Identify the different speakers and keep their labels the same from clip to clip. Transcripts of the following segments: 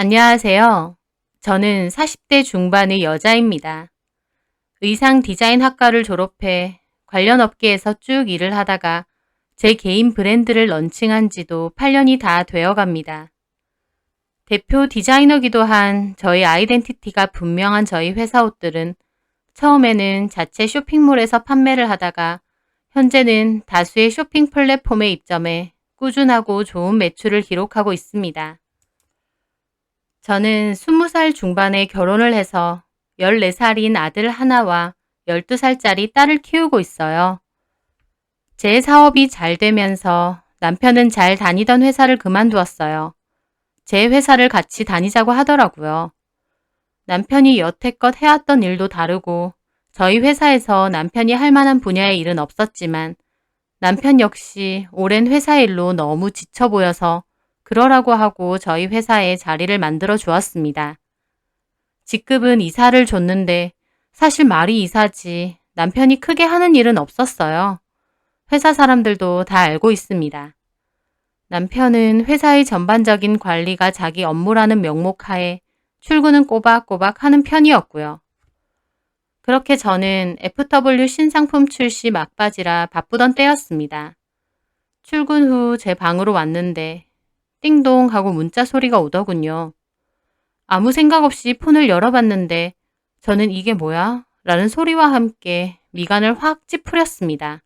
Speaker 1: 안녕하세요. 저는 40대 중반의 여자입니다. 의상 디자인 학과를 졸업해 관련 업계에서 쭉 일을 하다가 제 개인 브랜드를 런칭한 지도 8년이 다 되어 갑니다. 대표 디자이너기도 한 저희 아이덴티티가 분명한 저희 회사 옷들은 처음에는 자체 쇼핑몰에서 판매를 하다가 현재는 다수의 쇼핑 플랫폼에 입점해 꾸준하고 좋은 매출을 기록하고 있습니다. 저는 20살 중반에 결혼을 해서 14살인 아들 하나와 12살짜리 딸을 키우고 있어요. 제 사업이 잘 되면서 남편은 잘 다니던 회사를 그만두었어요. 제 회사를 같이 다니자고 하더라고요. 남편이 여태껏 해왔던 일도 다르고 저희 회사에서 남편이 할 만한 분야의 일은 없었지만 남편 역시 오랜 회사 일로 너무 지쳐 보여서 그러라고 하고 저희 회사에 자리를 만들어 주었습니다. 직급은 이사를 줬는데 사실 말이 이사지 남편이 크게 하는 일은 없었어요. 회사 사람들도 다 알고 있습니다. 남편은 회사의 전반적인 관리가 자기 업무라는 명목하에 출근은 꼬박꼬박 하는 편이었고요. 그렇게 저는 FW 신상품 출시 막바지라 바쁘던 때였습니다. 출근 후 제 방으로 왔는데 띵동 하고 문자 소리가 오더군요. 아무 생각 없이 폰을 열어봤는데 저는 이게 뭐야? 라는 소리와 함께 미간을 확 찌푸렸습니다.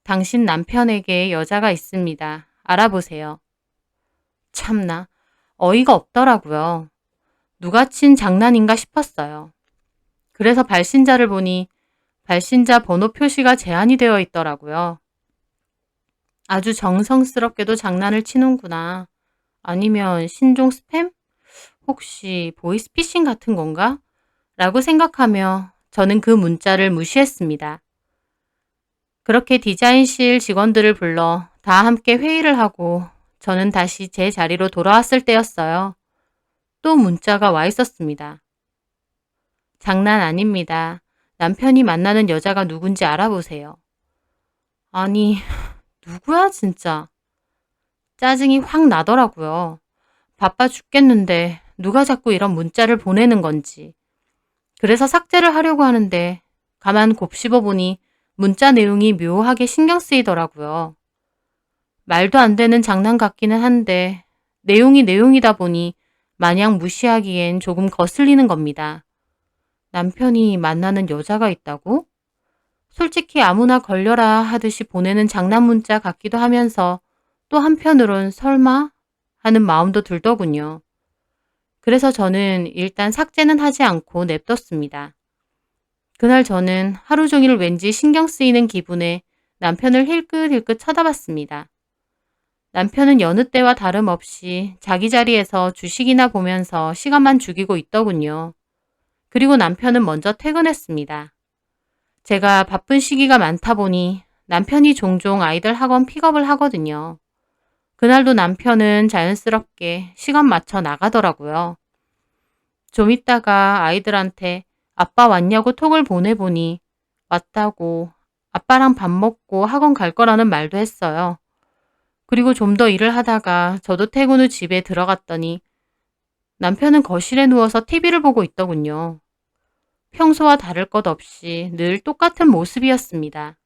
Speaker 1: 당신 남편에게 여자가 있습니다. 알아보세요. 참나, 어이가 없더라고요. 누가 친 장난인가 싶었어요. 그래서 발신자를 보니 발신자 번호 표시가 제한이 되어 있더라고요. 아주 정성스럽게도 장난을 치는구나. 아니면 신종 스팸? 혹시 보이스피싱 같은 건가? 라고 생각하며 저는 그 문자를 무시했습니다. 그렇게 디자인실 직원들을 불러 다 함께 회의를 하고 저는 다시 제 자리로 돌아왔을 때였어요. 또 문자가 와 있었습니다. 장난 아닙니다. 남편이 만나는 여자가 누군지 알아보세요. 아니, 누구야 진짜. 짜증이 확 나더라고요. 바빠 죽겠는데 누가 자꾸 이런 문자를 보내는 건지. 그래서 삭제를 하려고 하는데 가만 곱씹어 보니 문자 내용이 묘하게 신경 쓰이더라고요. 말도 안 되는 장난 같기는 한데 내용이 내용이다 보니 마냥 무시하기엔 조금 거슬리는 겁니다. 남편이 만나는 여자가 있다고? 솔직히 아무나 걸려라 하듯이 보내는 장난 문자 같기도 하면서 또 한편으론 설마? 하는 마음도 들더군요. 그래서 저는 일단 삭제는 하지 않고 냅뒀습니다. 그날 저는 하루 종일 왠지 신경 쓰이는 기분에 남편을 힐끗힐끗 쳐다봤습니다. 남편은 여느 때와 다름없이 자기 자리에서 주식이나 보면서 시간만 죽이고 있더군요. 그리고 남편은 먼저 퇴근했습니다. 제가 바쁜 시기가 많다 보니 남편이 종종 아이들 학원 픽업을 하거든요. 그날도 남편은 자연스럽게 시간 맞춰 나가더라고요. 좀 있다가 아이들한테 아빠 왔냐고 톡을 보내보니 왔다고 아빠랑 밥 먹고 학원 갈 거라는 말도 했어요. 그리고 좀 더 일을 하다가 저도 퇴근 후 집에 들어갔더니 남편은 거실에 누워서 TV를 보고 있더군요. 평소와 다를 것 없이 늘 똑같은 모습이었습니다.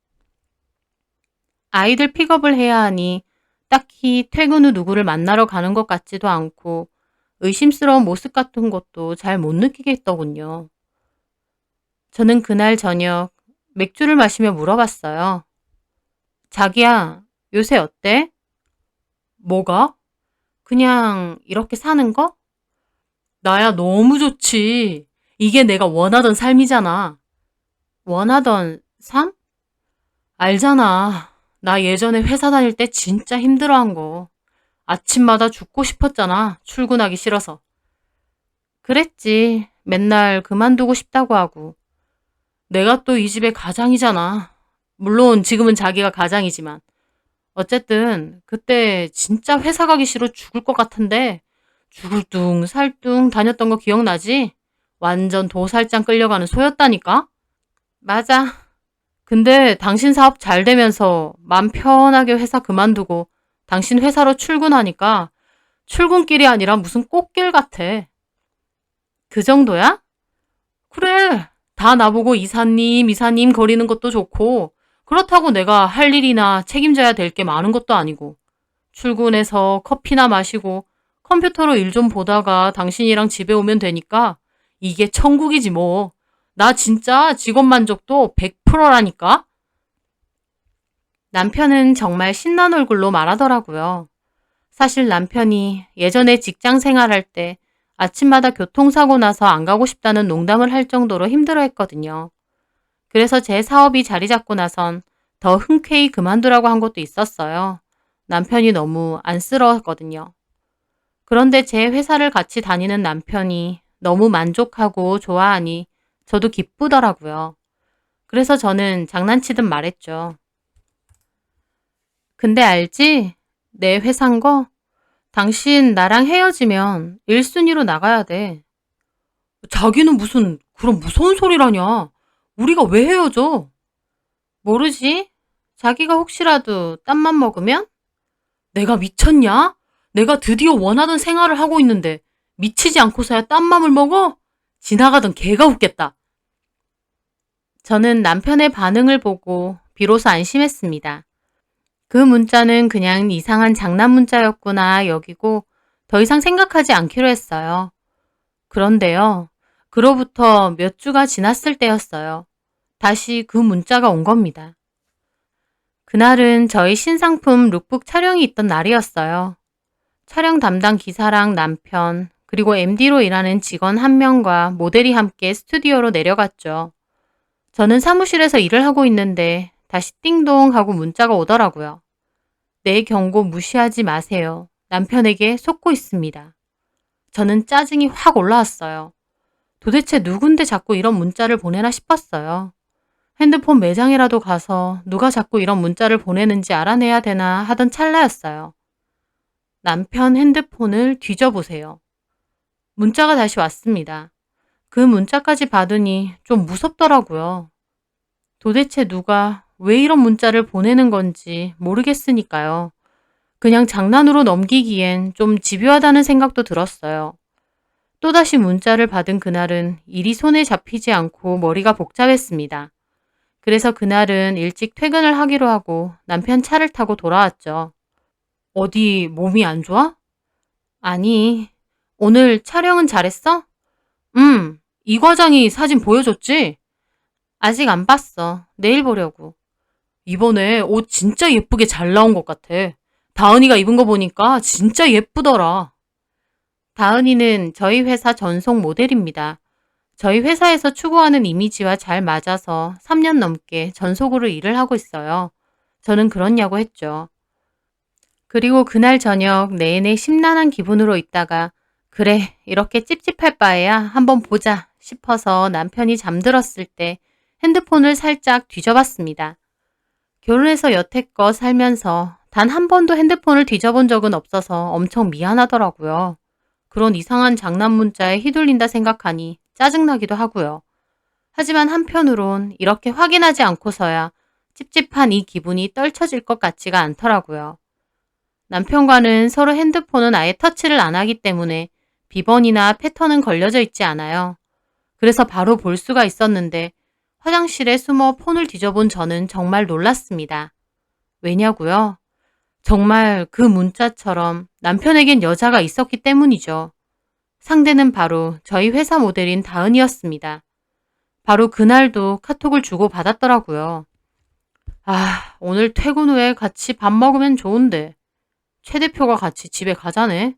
Speaker 1: 아이들 픽업을 해야 하니 딱히 퇴근 후 누구를 만나러 가는 것 같지도 않고 의심스러운 모습 같은 것도 잘 못 느끼겠더군요. 저는 그날 저녁 맥주를 마시며 물어봤어요. 자기야, 요새 어때? 뭐가? 그냥 이렇게 사는 거? 나야 너무 좋지. 이게 내가 원하던 삶이잖아. 원하던 삶? 알잖아. 나 예전에 회사 다닐 때 진짜 힘들어한 거. 아침마다 죽고 싶었잖아. 출근하기 싫어서. 그랬지. 맨날 그만두고 싶다고 하고. 내가 또 이 집의 가장이잖아. 물론 지금은 자기가 가장이지만. 어쨌든 그때 진짜 회사 가기 싫어 죽을 것 같은데 죽을 둥 살둥 다녔던 거 기억나지? 완전 도살장 끌려가는 소였다니까? 맞아. 근데 당신 사업 잘 되면서 맘 편하게 회사 그만두고 당신 회사로 출근하니까 출근길이 아니라 무슨 꽃길 같아. 그 정도야? 그래. 다 나보고 이사님 거리는 것도 좋고, 그렇다고 내가 할 일이나 책임져야 될 게 많은 것도 아니고, 출근해서 커피나 마시고, 컴퓨터로 일 좀 보다가 당신이랑 집에 오면 되니까, 이게 천국이지 뭐. 나 진짜 직업 만족도 100%라니까? 남편은 정말 신난 얼굴로 말하더라고요. 사실 남편이 예전에 직장 생활할 때 아침마다 교통사고 나서 안 가고 싶다는 농담을 할 정도로 힘들어 했거든요. 그래서 제 사업이 자리 잡고 나선 더 흔쾌히 그만두라고 한 것도 있었어요. 남편이 너무 안쓰러웠거든요. 그런데 제 회사를 같이 다니는 남편이 너무 만족하고 좋아하니 저도 기쁘더라고요. 그래서 저는 장난치듯 말했죠. 근데 알지? 내 회사인 거? 당신 나랑 헤어지면 1순위로 나가야 돼. 자기는 무슨 그런 무서운 소리라냐. 우리가 왜 헤어져? 모르지? 자기가 혹시라도 딴맘 먹으면? 내가 미쳤냐? 내가 드디어 원하던 생활을 하고 있는데 미치지 않고서야 딴맘을 먹어? 지나가던 개가 웃겠다. 저는 남편의 반응을 보고 비로소 안심했습니다. 그 문자는 그냥 이상한 장난 문자였구나 여기고 더 이상 생각하지 않기로 했어요. 그런데요. 그로부터 몇 주가 지났을 때였어요. 다시 그 문자가 온 겁니다. 그날은 저희 신상품 룩북 촬영이 있던 날이었어요. 촬영 담당 기사랑 남편, 그리고 MD로 일하는 직원 한 명과 모델이 함께 스튜디오로 내려갔죠. 저는 사무실에서 일을 하고 있는데 다시 띵동 하고 문자가 오더라고요. 내 경고 무시하지 마세요. 남편에게 속고 있습니다. 저는 짜증이 확 올라왔어요. 도대체 누군데 자꾸 이런 문자를 보내나 싶었어요. 핸드폰 매장이라도 가서 누가 자꾸 이런 문자를 보내는지 알아내야 되나 하던 찰나였어요. 남편 핸드폰을 뒤져보세요. 문자가 다시 왔습니다. 그 문자까지 받으니 좀 무섭더라고요. 도대체 누가 왜 이런 문자를 보내는 건지 모르겠으니까요. 그냥 장난으로 넘기기엔 좀 집요하다는 생각도 들었어요. 또다시 문자를 받은 그날은 일이 손에 잡히지 않고 머리가 복잡했습니다. 그래서 그날은 일찍 퇴근을 하기로 하고 남편 차를 타고 돌아왔죠. 어디 몸이 안 좋아? 아니, 오늘 촬영은 잘했어? 이 과장이 사진 보여줬지? 아직 안 봤어. 내일 보려고. 이번에 옷 진짜 예쁘게 잘 나온 것 같아. 다은이가 입은 거 보니까 진짜 예쁘더라. 다은이는 저희 회사 전속 모델입니다. 저희 회사에서 추구하는 이미지와 잘 맞아서 3년 넘게 전속으로 일을 하고 있어요. 저는 그렇냐고 했죠. 그리고 그날 저녁 내내 심란한 기분으로 있다가 그래, 이렇게 찝찝할 바에야 한번 보자 싶어서 남편이 잠들었을 때 핸드폰을 살짝 뒤져봤습니다. 결혼해서 여태껏 살면서 단 한 번도 핸드폰을 뒤져본 적은 없어서 엄청 미안하더라고요. 그런 이상한 장난 문자에 휘둘린다 생각하니 짜증나기도 하고요. 하지만 한편으론 이렇게 확인하지 않고서야 찝찝한 이 기분이 떨쳐질 것 같지가 않더라고요. 남편과는 서로 핸드폰은 아예 터치를 안 하기 때문에 비번이나 패턴은 걸려져 있지 않아요. 그래서 바로 볼 수가 있었는데 화장실에 숨어 폰을 뒤져본 저는 정말 놀랐습니다. 왜냐고요? 정말 그 문자처럼 남편에겐 여자가 있었기 때문이죠. 상대는 바로 저희 회사 모델인 다은이었습니다. 바로 그날도 카톡을 주고 받았더라고요. 아, 오늘 퇴근 후에 같이 밥 먹으면 좋은데. 최 대표가 같이 집에 가자네.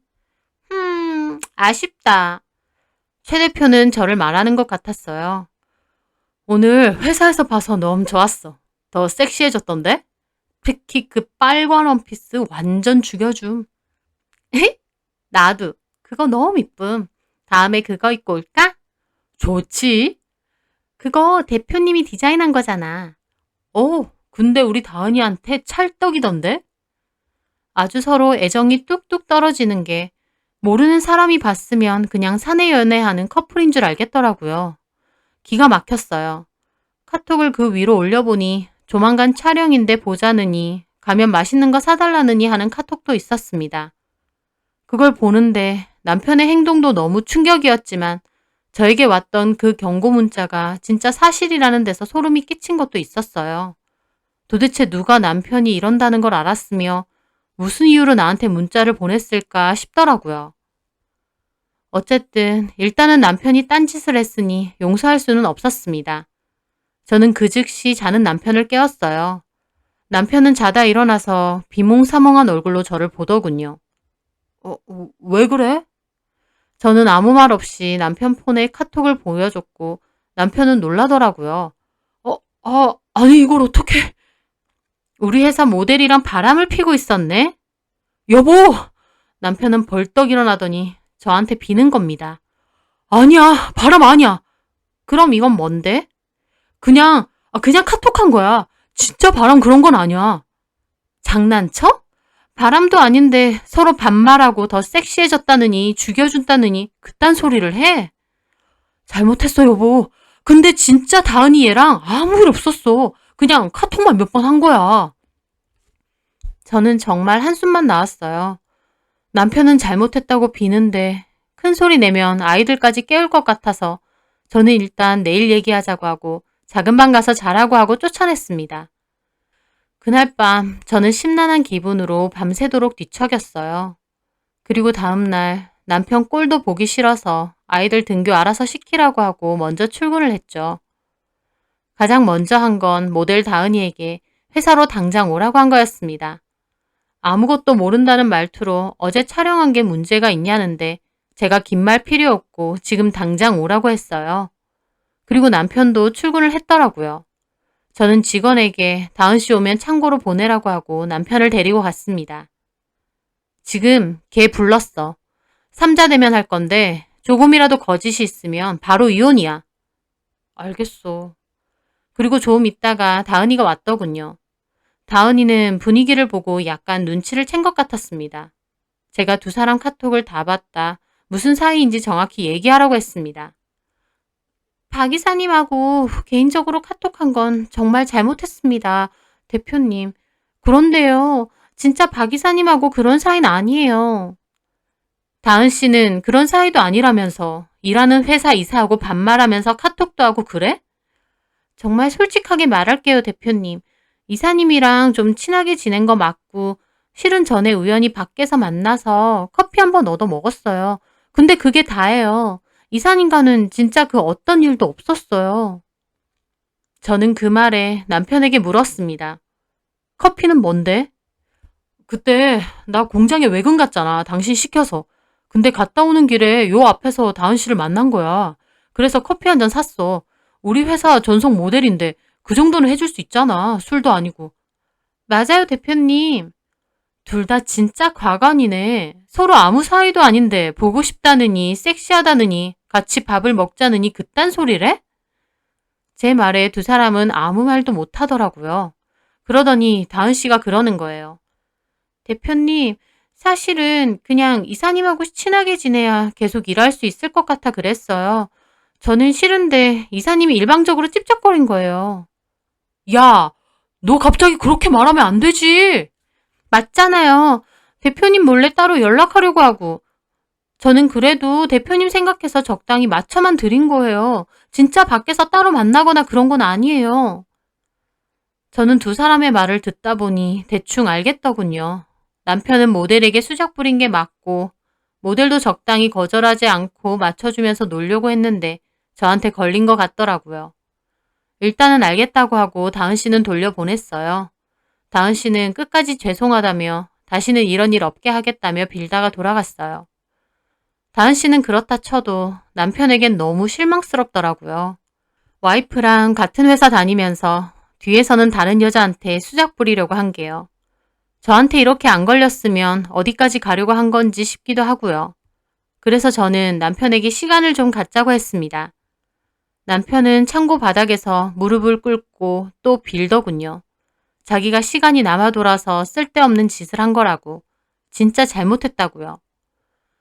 Speaker 1: 아쉽다. 최 대표는 저를 말하는 것 같았어요. 오늘 회사에서 봐서 너무 좋았어. 더 섹시해졌던데? 특히 그 빨간 원피스 완전 죽여줌. 나도. 그거 너무 이쁨. 다음에 그거 입고 올까? 좋지. 그거 대표님이 디자인한 거잖아. 오, 근데 우리 다은이한테 찰떡이던데? 아주 서로 애정이 뚝뚝 떨어지는 게 모르는 사람이 봤으면 그냥 사내 연애하는 커플인 줄 알겠더라고요. 기가 막혔어요. 카톡을 그 위로 올려보니 조만간 촬영인데 보자느니 가면 맛있는 거 사달라느니 하는 카톡도 있었습니다. 그걸 보는데 남편의 행동도 너무 충격이었지만 저에게 왔던 그 경고 문자가 진짜 사실이라는 데서 소름이 끼친 것도 있었어요. 도대체 누가 남편이 이런다는 걸 알았으며 무슨 이유로 나한테 문자를 보냈을까 싶더라고요. 어쨌든 일단은 남편이 딴짓을 했으니 용서할 수는 없었습니다. 저는 그 즉시 자는 남편을 깨웠어요. 남편은 자다 일어나서 비몽사몽한 얼굴로 저를 보더군요. 왜 그래? 저는 아무 말 없이 남편 폰에 카톡을 보여줬고 남편은 놀라더라고요. 아니 이걸 어떻게? 우리 회사 모델이랑 바람을 피고 있었네? 여보! 남편은 벌떡 일어나더니 저한테 비는 겁니다. 아니야, 바람 아니야. 그럼 이건 뭔데? 그냥 카톡한 거야. 진짜 바람 그런 건 아니야. 장난쳐? 바람도 아닌데 서로 반말하고 더 섹시해졌다느니 죽여준다느니 그딴 소리를 해? 잘못했어 여보. 근데 진짜 다은이 얘랑 아무 일 없었어. 그냥 카톡만 몇 번 한 거야. 저는 정말 한숨만 나왔어요. 남편은 잘못했다고 비는데 큰 소리 내면 아이들까지 깨울 것 같아서 저는 일단 내일 얘기하자고 하고 작은 방 가서 자라고 하고 쫓아냈습니다. 그날 밤 저는 심란한 기분으로 밤새도록 뒤척였어요. 그리고 다음날 남편 꼴도 보기 싫어서 아이들 등교 알아서 시키라고 하고 먼저 출근을 했죠. 가장 먼저 한 건 모델 다은이에게 회사로 당장 오라고 한 거였습니다. 아무것도 모른다는 말투로 어제 촬영한 게 문제가 있냐는데 제가 긴 말 필요 없고 지금 당장 오라고 했어요. 그리고 남편도 출근을 했더라고요. 저는 직원에게 다은 씨 오면 창고로 보내라고 하고 남편을 데리고 갔습니다. 지금 걔 불렀어. 삼자 대면 할 건데 조금이라도 거짓이 있으면 바로 이혼이야. 알겠어. 그리고 조금 있다가 다은이가 왔더군요. 다은이는 분위기를 보고 약간 눈치를 챈 것 같았습니다. 제가 두 사람 카톡을 다 봤다. 무슨 사이인지 정확히 얘기하라고 했습니다. 박 이사님하고 개인적으로 카톡한 건 정말 잘못했습니다. 대표님. 그런데요. 진짜 박 이사님하고 그런 사이는 아니에요. 다은 씨는 그런 사이도 아니라면서 일하는 회사 이사하고 반말하면서 카톡도 하고 그래? 정말 솔직하게 말할게요, 대표님. 이사님이랑 좀 친하게 지낸 거 맞고 실은 전에 우연히 밖에서 만나서 커피 한번 얻어 먹었어요. 근데 그게 다예요. 이사님과는 진짜 그 어떤 일도 없었어요. 저는 그 말에 남편에게 물었습니다. 커피는 뭔데? 그때 나 공장에 외근 갔잖아. 당신 시켜서. 근데 갔다 오는 길에 요 앞에서 다은 씨를 만난 거야. 그래서 커피 한 잔 샀어. 우리 회사 전속 모델인데 그 정도는 해줄 수 있잖아. 술도 아니고. 맞아요, 대표님. 둘 다 진짜 과관이네. 서로 아무 사이도 아닌데 보고 싶다느니 섹시하다느니 같이 밥을 먹자느니 그딴 소리래? 제 말에 두 사람은 아무 말도 못 하더라고요. 그러더니 다은 씨가 그러는 거예요. 대표님, 사실은 그냥 이사님하고 친하게 지내야 계속 일할 수 있을 것 같아 그랬어요. 저는 싫은데 이사님이 일방적으로 찝쩍거린 거예요. 야, 너 갑자기 그렇게 말하면 안 되지. 맞잖아요. 대표님 몰래 따로 연락하려고 하고. 저는 그래도 대표님 생각해서 적당히 맞춰만 드린 거예요. 진짜 밖에서 따로 만나거나 그런 건 아니에요. 저는 두 사람의 말을 듣다 보니 대충 알겠더군요. 남편은 모델에게 수작 부린 게 맞고 모델도 적당히 거절하지 않고 맞춰주면서 놀려고 했는데 저한테 걸린 것 같더라고요. 일단은 알겠다고 하고 다은 씨는 돌려보냈어요. 다은 씨는 끝까지 죄송하다며 다시는 이런 일 없게 하겠다며 빌다가 돌아갔어요. 다은 씨는 그렇다 쳐도 남편에겐 너무 실망스럽더라고요. 와이프랑 같은 회사 다니면서 뒤에서는 다른 여자한테 수작 부리려고 한 게요. 저한테 이렇게 안 걸렸으면 어디까지 가려고 한 건지 싶기도 하고요. 그래서 저는 남편에게 시간을 좀 갖자고 했습니다. 남편은 창고 바닥에서 무릎을 꿇고 또 빌더군요. 자기가 시간이 남아 돌아서 쓸데없는 짓을 한 거라고. 진짜 잘못했다고요.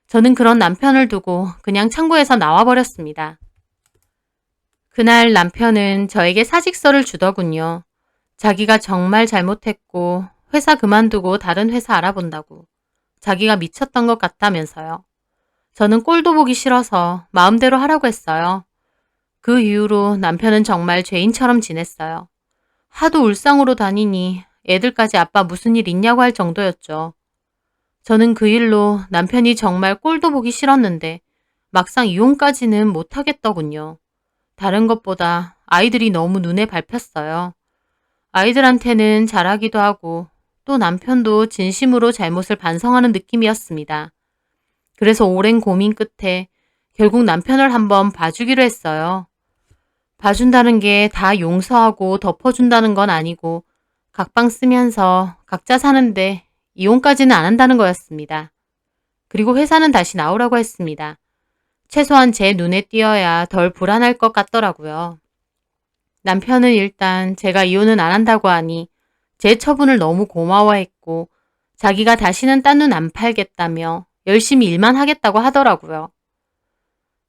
Speaker 1: 저는 그런 남편을 두고 그냥 창고에서 나와버렸습니다. 그날 남편은 저에게 사직서를 주더군요. 자기가 정말 잘못했고 회사 그만두고 다른 회사 알아본다고. 자기가 미쳤던 것 같다면서요. 저는 꼴도 보기 싫어서 마음대로 하라고 했어요. 그 이후로 남편은 정말 죄인처럼 지냈어요. 하도 울상으로 다니니 애들까지 아빠 무슨 일 있냐고 할 정도였죠. 저는 그 일로 남편이 정말 꼴도 보기 싫었는데 막상 이혼까지는 못하겠더군요. 다른 것보다 아이들이 너무 눈에 밟혔어요. 아이들한테는 잘하기도 하고 또 남편도 진심으로 잘못을 반성하는 느낌이었습니다. 그래서 오랜 고민 끝에 결국 남편을 한번 봐주기로 했어요. 봐준다는 게 다 용서하고 덮어준다는 건 아니고 각방 쓰면서 각자 사는데 이혼까지는 안 한다는 거였습니다. 그리고 회사는 다시 나오라고 했습니다. 최소한 제 눈에 띄어야 덜 불안할 것 같더라고요. 남편은 일단 제가 이혼은 안 한다고 하니 제 처분을 너무 고마워했고 자기가 다시는 딴 눈 안 팔겠다며 열심히 일만 하겠다고 하더라고요.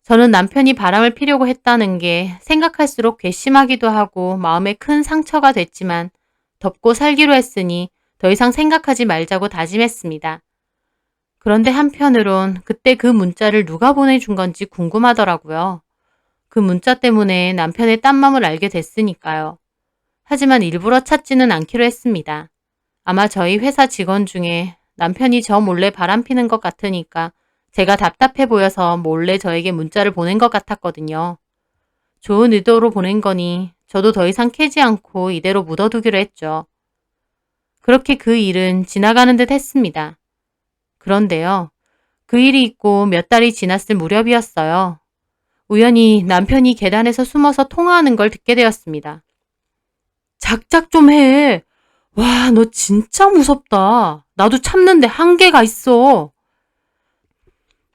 Speaker 1: 저는 남편이 바람을 피려고 했다는 게 생각할수록 괘씸하기도 하고 마음에 큰 상처가 됐지만 덮고 살기로 했으니 더 이상 생각하지 말자고 다짐했습니다. 그런데 한편으론 그때 그 문자를 누가 보내준 건지 궁금하더라고요. 그 문자 때문에 남편의 딴 맘을 알게 됐으니까요. 하지만 일부러 찾지는 않기로 했습니다. 아마 저희 회사 직원 중에 남편이 저 몰래 바람피는 것 같으니까 제가 답답해 보여서 몰래 저에게 문자를 보낸 것 같았거든요. 좋은 의도로 보낸 거니 저도 더 이상 캐지 않고 이대로 묻어두기로 했죠. 그렇게 그 일은 지나가는 듯 했습니다. 그런데요. 그 일이 있고 몇 달이 지났을 무렵이었어요. 우연히 남편이 계단에서 숨어서 통화하는 걸 듣게 되었습니다. 작작 좀 해. 와, 너 진짜 무섭다. 나도 참는데 한계가 있어.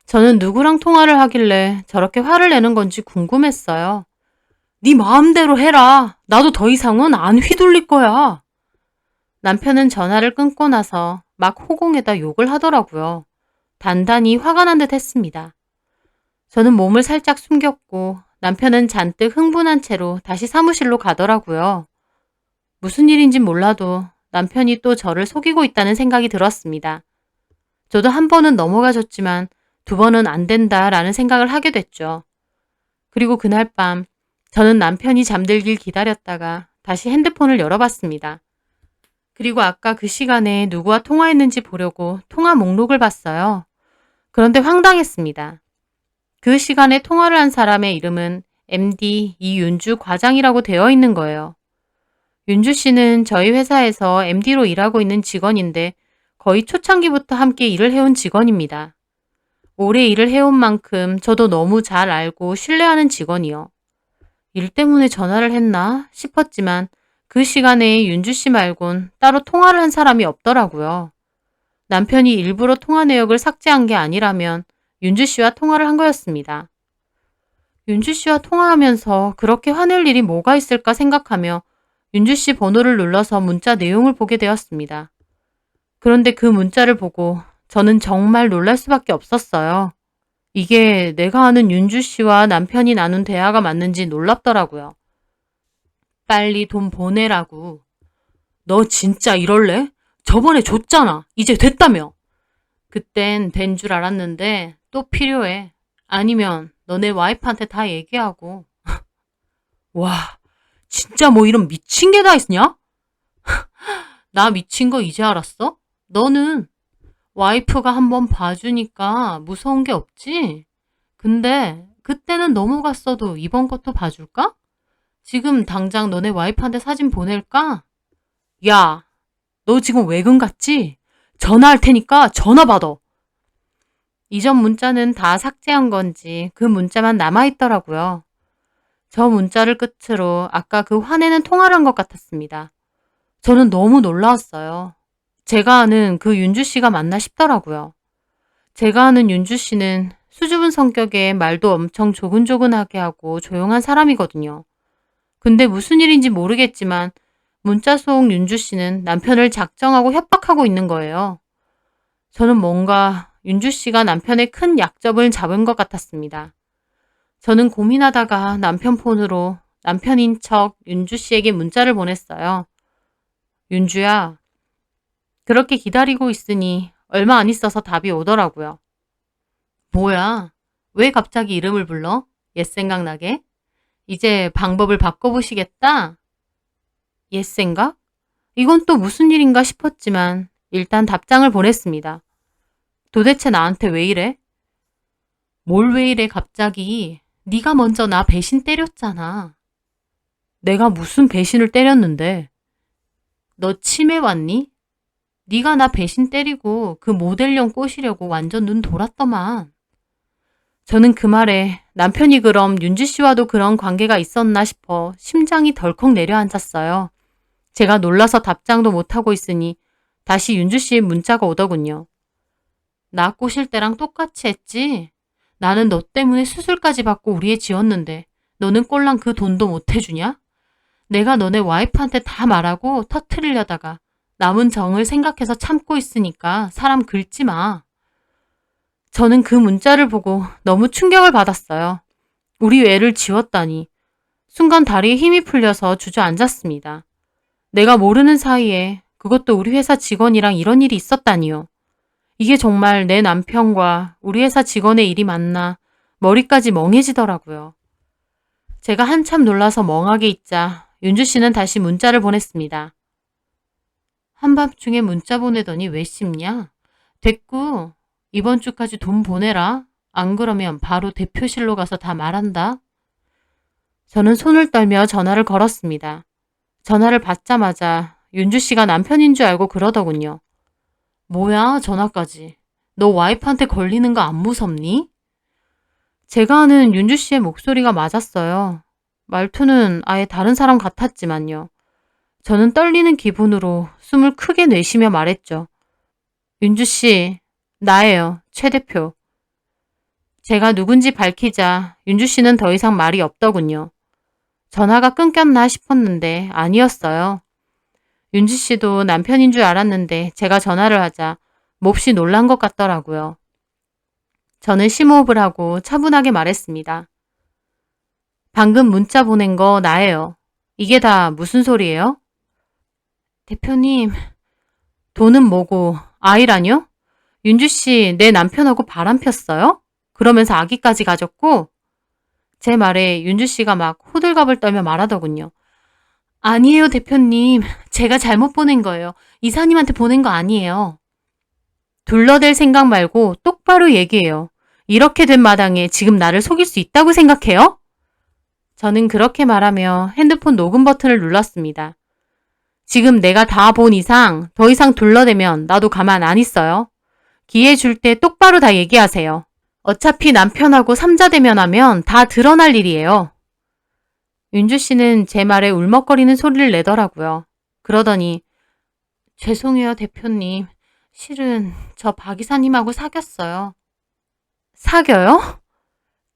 Speaker 1: 저는 누구랑 통화를 하길래 저렇게 화를 내는 건지 궁금했어요. 네 마음대로 해라. 나도 더 이상은 안 휘둘릴 거야. 남편은 전화를 끊고 나서 막 호공에다 욕을 하더라고요. 단단히 화가 난 듯 했습니다. 저는 몸을 살짝 숨겼고 남편은 잔뜩 흥분한 채로 다시 사무실로 가더라고요. 무슨 일인진 몰라도 남편이 또 저를 속이고 있다는 생각이 들었습니다. 저도 한 번은 넘어가줬지만 두 번은 안 된다라는 생각을 하게 됐죠. 그리고 그날 밤 저는 남편이 잠들길 기다렸다가 다시 핸드폰을 열어봤습니다. 그리고 아까 그 시간에 누구와 통화했는지 보려고 통화 목록을 봤어요. 그런데 황당했습니다. 그 시간에 통화를 한 사람의 이름은 MD 이윤주 과장이라고 되어 있는 거예요. 윤주 씨는 저희 회사에서 MD로 일하고 있는 직원인데 거의 초창기부터 함께 일을 해온 직원입니다. 오래 일을 해온 만큼 저도 너무 잘 알고 신뢰하는 직원이요. 일 때문에 전화를 했나 싶었지만 그 시간에 윤주 씨 말곤 따로 통화를 한 사람이 없더라고요. 남편이 일부러 통화 내역을 삭제한 게 아니라면 윤주 씨와 통화를 한 거였습니다. 윤주 씨와 통화하면서 그렇게 화낼 일이 뭐가 있을까 생각하며 윤주 씨 번호를 눌러서 문자 내용을 보게 되었습니다. 그런데 그 문자를 보고 저는 정말 놀랄 수밖에 없었어요. 이게 내가 아는 윤주 씨와 남편이 나눈 대화가 맞는지 놀랍더라고요. 빨리 돈 보내라고. 너 진짜 이럴래? 저번에 줬잖아. 이제 됐다며. 그땐 된 줄 알았는데 또 필요해. 아니면 너네 와이프한테 다 얘기하고. 와, 진짜 뭐 이런 미친 게 다 있냐? 나 미친 거 이제 알았어? 너는 와이프가 한번 봐주니까 무서운 게 없지? 근데 그때는 넘어갔어도 이번 것도 봐줄까? 지금 당장 너네 와이프한테 사진 보낼까? 야, 너 지금 외근 갔지? 전화할 테니까 전화 받아. 이전 문자는 다 삭제한 건지 그 문자만 남아있더라고요. 저 문자를 끝으로 아까 그 화내는 통화를 한 것 같았습니다. 저는 너무 놀라웠어요. 제가 아는 그 윤주 씨가 맞나 싶더라고요. 제가 아는 윤주 씨는 수줍은 성격에 말도 엄청 조근조근하게 하고 조용한 사람이거든요. 근데 무슨 일인지 모르겠지만 문자 속 윤주 씨는 남편을 작정하고 협박하고 있는 거예요. 저는 뭔가 윤주 씨가 남편의 큰 약점을 잡은 것 같았습니다. 저는 고민하다가 남편 폰으로 남편인 척 윤주 씨에게 문자를 보냈어요. 윤주야, 그렇게 기다리고 있으니 얼마 안 있어서 답이 오더라고요. 뭐야? 왜 갑자기 이름을 불러? 옛 생각나게? 이제 방법을 바꿔보시겠다? 옛 생각? 이건 또 무슨 일인가 싶었지만 일단 답장을 보냈습니다. 도대체 나한테 왜 이래? 뭘 왜 이래 갑자기? 네가 먼저 나 배신 때렸잖아. 내가 무슨 배신을 때렸는데? 너 치매 왔니? 네가 나 배신 때리고 그 모델령 꼬시려고 완전 눈 돌았더만. 저는 그 말에 남편이 그럼 윤주 씨와도 그런 관계가 있었나 싶어 심장이 덜컥 내려앉았어요. 제가 놀라서 답장도 못하고 있으니 다시 윤주 씨 문자가 오더군요. 나 꼬실 때랑 똑같이 했지? 나는 너 때문에 수술까지 받고 우리 애 지었는데 너는 꼴랑 그 돈도 못 해주냐? 내가 너네 와이프한테 다 말하고 터트리려다가 남은 정을 생각해서 참고 있으니까 사람 긁지 마. 저는 그 문자를 보고 너무 충격을 받았어요. 우리 애를 지웠다니. 순간 다리에 힘이 풀려서 주저앉았습니다. 내가 모르는 사이에 그것도 우리 회사 직원이랑 이런 일이 있었다니요. 이게 정말 내 남편과 우리 회사 직원의 일이 맞나 머리까지 멍해지더라고요. 제가 한참 놀라서 멍하게 있자 윤주 씨는 다시 문자를 보냈습니다. 한밤중에 문자 보내더니 왜 씹냐? 됐고 이번 주까지 돈 보내라. 안 그러면 바로 대표실로 가서 다 말한다. 저는 손을 떨며 전화를 걸었습니다. 전화를 받자마자 윤주 씨가 남편인 줄 알고 그러더군요. 뭐야 전화까지. 너 와이프한테 걸리는 거 안 무섭니? 제가 아는 윤주 씨의 목소리가 맞았어요. 말투는 아예 다른 사람 같았지만요. 저는 떨리는 기분으로 숨을 크게 내쉬며 말했죠. 윤주 씨, 나예요. 최 대표. 제가 누군지 밝히자 윤주 씨는 더 이상 말이 없더군요. 전화가 끊겼나 싶었는데 아니었어요. 윤주 씨도 남편인 줄 알았는데 제가 전화를 하자 몹시 놀란 것 같더라고요. 저는 심호흡을 하고 차분하게 말했습니다. 방금 문자 보낸 거 나예요. 이게 다 무슨 소리예요? 대표님, 돈은 뭐고 아이라뇨? 윤주 씨 내 남편하고 바람 폈어요? 그러면서 아기까지 가졌고? 제 말에 윤주 씨가 막 호들갑을 떨며 말하더군요. 아니에요, 대표님. 제가 잘못 보낸 거예요. 이사님한테 보낸 거 아니에요. 둘러댈 생각 말고 똑바로 얘기해요. 이렇게 된 마당에 지금 나를 속일 수 있다고 생각해요? 저는 그렇게 말하며 핸드폰 녹음 버튼을 눌렀습니다. 지금 내가 다 본 이상 더 이상 둘러대면 나도 가만 안 있어요. 기회 줄 때 똑바로 다 얘기하세요. 어차피 남편하고 삼자 대면하면 다 드러날 일이에요. 윤주 씨는 제 말에 울먹거리는 소리를 내더라고요. 그러더니 죄송해요 대표님. 실은 저 박 이사님하고 사귀었어요. 사겨요?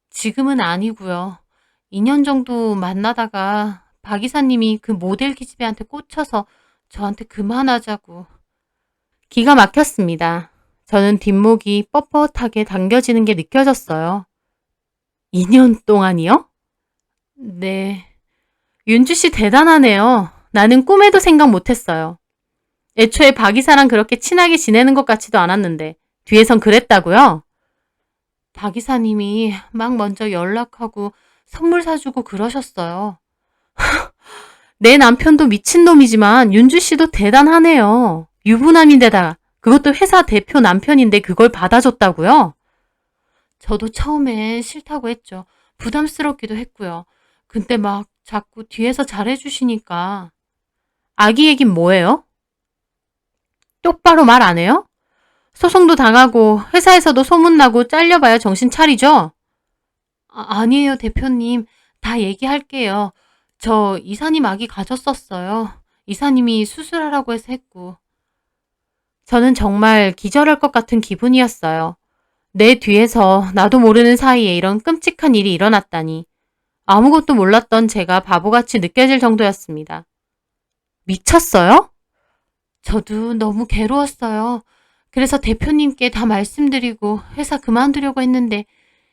Speaker 1: 지금은 아니고요. 2년 정도 만나다가 박 이사님이 그 모델 기집애한테 꽂혀서 저한테 그만하자고. 기가 막혔습니다. 저는 뒷목이 뻣뻣하게 당겨지는 게 느껴졌어요. 2년 동안이요? 네. 윤주 씨 대단하네요. 나는 꿈에도 생각 못했어요. 애초에 박 이사랑 그렇게 친하게 지내는 것 같지도 않았는데 뒤에선 그랬다고요? 박 이사님이 막 먼저 연락하고 선물 사주고 그러셨어요. 내 남편도 미친놈이지만 윤주 씨도 대단하네요. 유부남인데다 그것도 회사 대표 남편인데 그걸 받아줬다고요? 저도 처음엔 싫다고 했죠. 부담스럽기도 했고요. 근데 막 자꾸 뒤에서 잘해주시니까. 아기 얘긴 뭐예요? 똑바로 말 안 해요? 소송도 당하고 회사에서도 소문나고 잘려봐야 정신 차리죠? 아니에요, 대표님. 다 얘기할게요. 저 이사님 아기 가졌었어요. 이사님이 수술하라고 해서 했고. 저는 정말 기절할 것 같은 기분이었어요. 내 뒤에서 나도 모르는 사이에 이런 끔찍한 일이 일어났다니. 아무것도 몰랐던 제가 바보같이 느껴질 정도였습니다. 미쳤어요? 저도 너무 괴로웠어요. 그래서 대표님께 다 말씀드리고 회사 그만두려고 했는데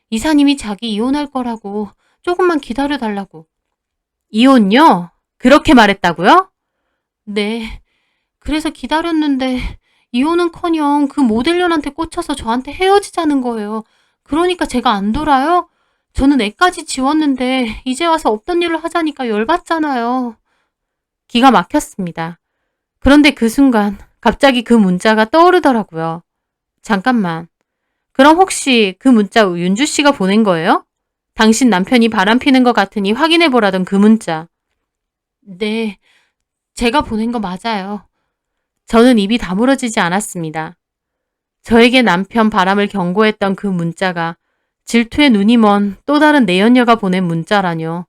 Speaker 1: 이사님이 자기 이혼할 거라고 조금만 기다려달라고. 이혼요? 그렇게 말했다고요? 네. 그래서 기다렸는데 이혼은커녕 그 모델년한테 꽂혀서 저한테 헤어지자는 거예요. 그러니까 제가 안 돌아요? 저는 애까지 지웠는데 이제 와서 없던 일을 하자니까 열받잖아요. 기가 막혔습니다. 그런데 그 순간 갑자기 그 문자가 떠오르더라고요. 잠깐만. 그럼 혹시 그 문자 윤주 씨가 보낸 거예요? 당신 남편이 바람피는 것 같으니 확인해보라던 그 문자. 네, 제가 보낸 거 맞아요. 저는 입이 다물어지지 않았습니다. 저에게 남편 바람을 경고했던 그 문자가 질투에 눈이 먼 또 다른 내연녀가 보낸 문자라뇨.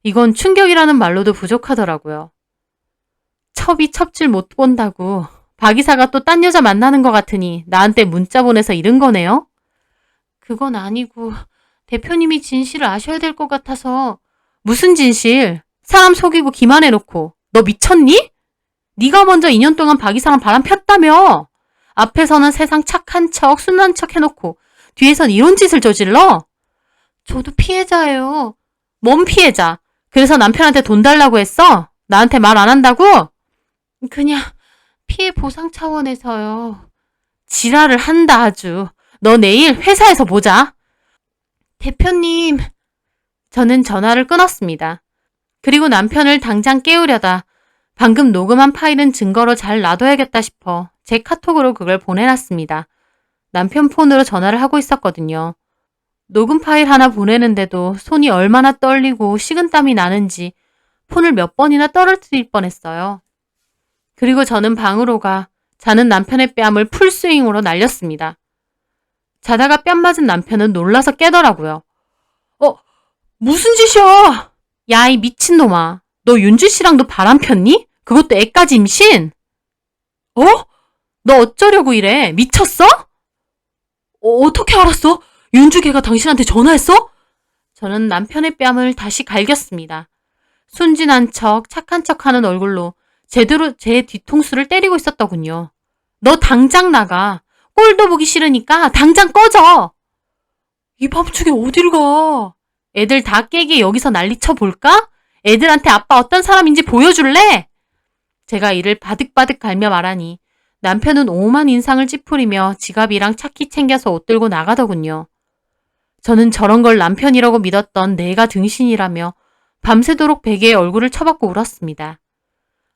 Speaker 1: 이건 충격이라는 말로도 부족하더라고요. 첩이 첩질 못 본다고 박 이사가 또 딴 여자 만나는 것 같으니 나한테 문자 보내서 이른 거네요? 그건 아니고 대표님이 진실을 아셔야 될 것 같아서. 무슨 진실? 사람 속이고 기만해놓고. 너 미쳤니? 네가 먼저 2년 동안 박 이사랑 바람 폈다며. 앞에서는 세상 착한 척, 순한 척 해놓고 뒤에선 이런 짓을 저질러? 저도 피해자예요. 뭔 피해자? 그래서 남편한테 돈 달라고 했어? 나한테 말 안 한다고? 그냥 피해 보상 차원에서요. 지랄을 한다 아주. 너 내일 회사에서 보자. 대표님. 저는 전화를 끊었습니다. 그리고 남편을 당장 깨우려다 방금 녹음한 파일은 증거로 잘 놔둬야겠다 싶어 제 카톡으로 그걸 보내놨습니다. 남편 폰으로 전화를 하고 있었거든요. 녹음 파일 하나 보내는데도 손이 얼마나 떨리고 식은땀이 나는지 폰을 몇 번이나 떨어뜨릴 뻔했어요. 그리고 저는 방으로 가 자는 남편의 뺨을 풀스윙으로 날렸습니다. 자다가 뺨 맞은 남편은 놀라서 깨더라고요. 무슨 짓이야? 야, 이 미친놈아. 너 윤주 씨랑도 바람 폈니? 그것도 애까지 임신? 너 어쩌려고 이래? 미쳤어? 어떻게 알았어? 윤주 걔가 당신한테 전화했어? 저는 남편의 뺨을 다시 갈겼습니다. 순진한 척, 착한 척 하는 얼굴로 제대로 제 뒤통수를 때리고 있었더군요. 너 당장 나가. 꼴도 보기 싫으니까 당장 꺼져. 이 밤중에 어딜 가? 애들 다 깨게 여기서 난리 쳐볼까? 애들한테 아빠 어떤 사람인지 보여줄래? 제가 이를 바득바득 갈며 말하니 남편은 오만 인상을 찌푸리며 지갑이랑 차키 챙겨서 옷 들고 나가더군요. 저는 저런 걸 남편이라고 믿었던 내가 등신이라며 밤새도록 베개에 얼굴을 쳐박고 울었습니다.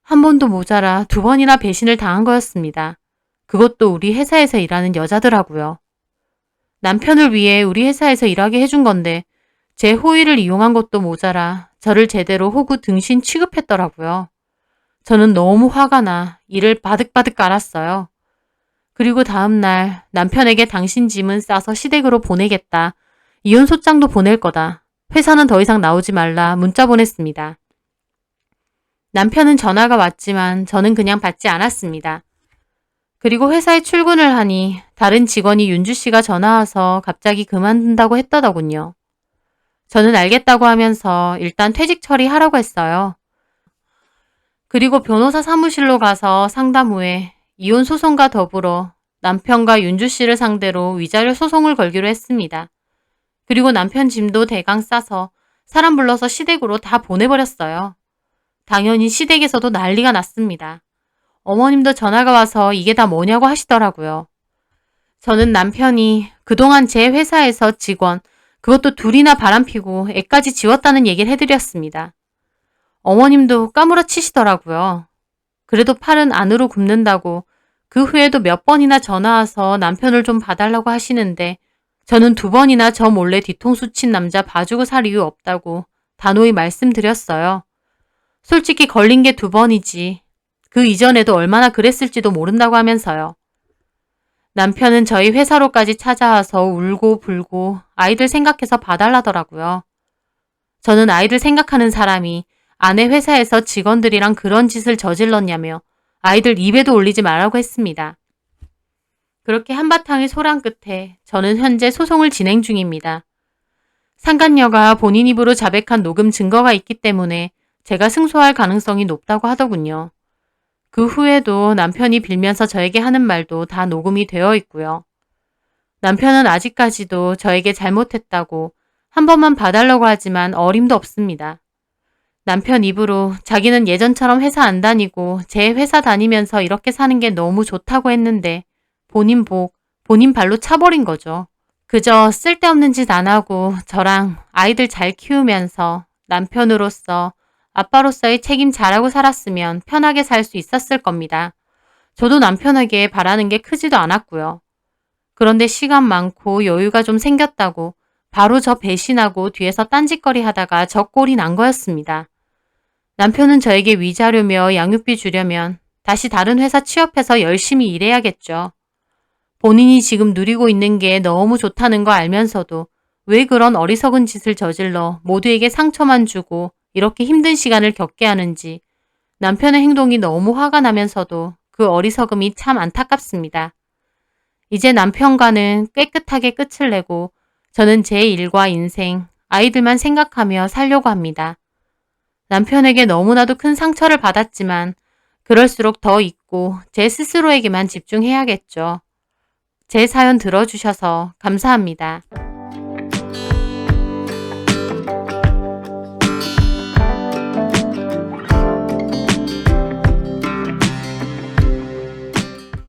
Speaker 1: 한 번도 모자라 2번이나 배신을 당한 거였습니다. 그것도 우리 회사에서 일하는 여자더라고요. 남편을 위해 우리 회사에서 일하게 해준 건데 제 호의를 이용한 것도 모자라 저를 제대로 호구 등신 취급했더라고요. 저는 너무 화가 나 이를 바득바득 깔았어요. 그리고 다음날 남편에게 당신 짐은 싸서 시댁으로 보내겠다. 이혼 소장도 보낼 거다. 회사는 더 이상 나오지 말라 문자 보냈습니다. 남편은 전화가 왔지만 저는 그냥 받지 않았습니다. 그리고 회사에 출근을 하니 다른 직원이 윤주 씨가 전화 와서 갑자기 그만둔다고 했더더군요. 저는 알겠다고 하면서 일단 퇴직 처리하라고 했어요. 그리고 변호사 사무실로 가서 상담 후에 이혼 소송과 더불어 남편과 윤주 씨를 상대로 위자료 소송을 걸기로 했습니다. 그리고 남편 짐도 대강 싸서 사람 불러서 시댁으로 다 보내버렸어요. 당연히 시댁에서도 난리가 났습니다. 어머님도 전화가 와서 이게 다 뭐냐고 하시더라고요. 저는 남편이 그동안 제 회사에서 직원, 그것도 둘이나 바람피고 애까지 지웠다는 얘기를 해드렸습니다. 어머님도 까무러치시더라고요. 그래도 팔은 안으로 굽는다고 그 후에도 몇 번이나 전화 와서 남편을 좀 봐달라고 하시는데 저는 2번이나 저 몰래 뒤통수 친 남자 봐주고 살 이유 없다고 단호히 말씀드렸어요. 솔직히 걸린 게 2번이지. 그 이전에도 얼마나 그랬을지도 모른다고 하면서요. 남편은 저희 회사로까지 찾아와서 울고 불고 아이들 생각해서 봐달라더라고요. 저는 아이들 생각하는 사람이 아내 회사에서 직원들이랑 그런 짓을 저질렀냐며 아이들 입에도 올리지 말라고 했습니다. 그렇게 한바탕의 소란 끝에 저는 현재 소송을 진행 중입니다. 상간녀가 본인 입으로 자백한 녹음 증거가 있기 때문에 제가 승소할 가능성이 높다고 하더군요. 그 후에도 남편이 빌면서 저에게 하는 말도 다 녹음이 되어 있고요. 남편은 아직까지도 저에게 잘못했다고 한 번만 봐달라고 하지만 어림도 없습니다. 남편 입으로 자기는 예전처럼 회사 안 다니고 제 회사 다니면서 이렇게 사는 게 너무 좋다고 했는데 본인 복, 본인 발로 차버린 거죠. 그저 쓸데없는 짓 안 하고 저랑 아이들 잘 키우면서 남편으로서 아빠로서의 책임 잘하고 살았으면 편하게 살 수 있었을 겁니다. 저도 남편에게 바라는 게 크지도 않았고요. 그런데 시간 많고 여유가 좀 생겼다고 바로 저 배신하고 뒤에서 딴짓거리 하다가 저 꼴이 난 거였습니다. 남편은 저에게 위자료며 양육비 주려면 다시 다른 회사 취업해서 열심히 일해야겠죠. 본인이 지금 누리고 있는 게 너무 좋다는 거 알면서도 왜 그런 어리석은 짓을 저질러 모두에게 상처만 주고 이렇게 힘든 시간을 겪게 하는지 남편의 행동이 너무 화가 나면서도 그 어리석음이 참 안타깝습니다. 이제 남편과는 깨끗하게 끝을 내고 저는 제 일과 인생, 아이들만 생각하며 살려고 합니다. 남편에게 너무나도 큰 상처를 받았지만 그럴수록 더 잊고 제 스스로에게만 집중해야겠죠. 제 사연 들어주셔서 감사합니다.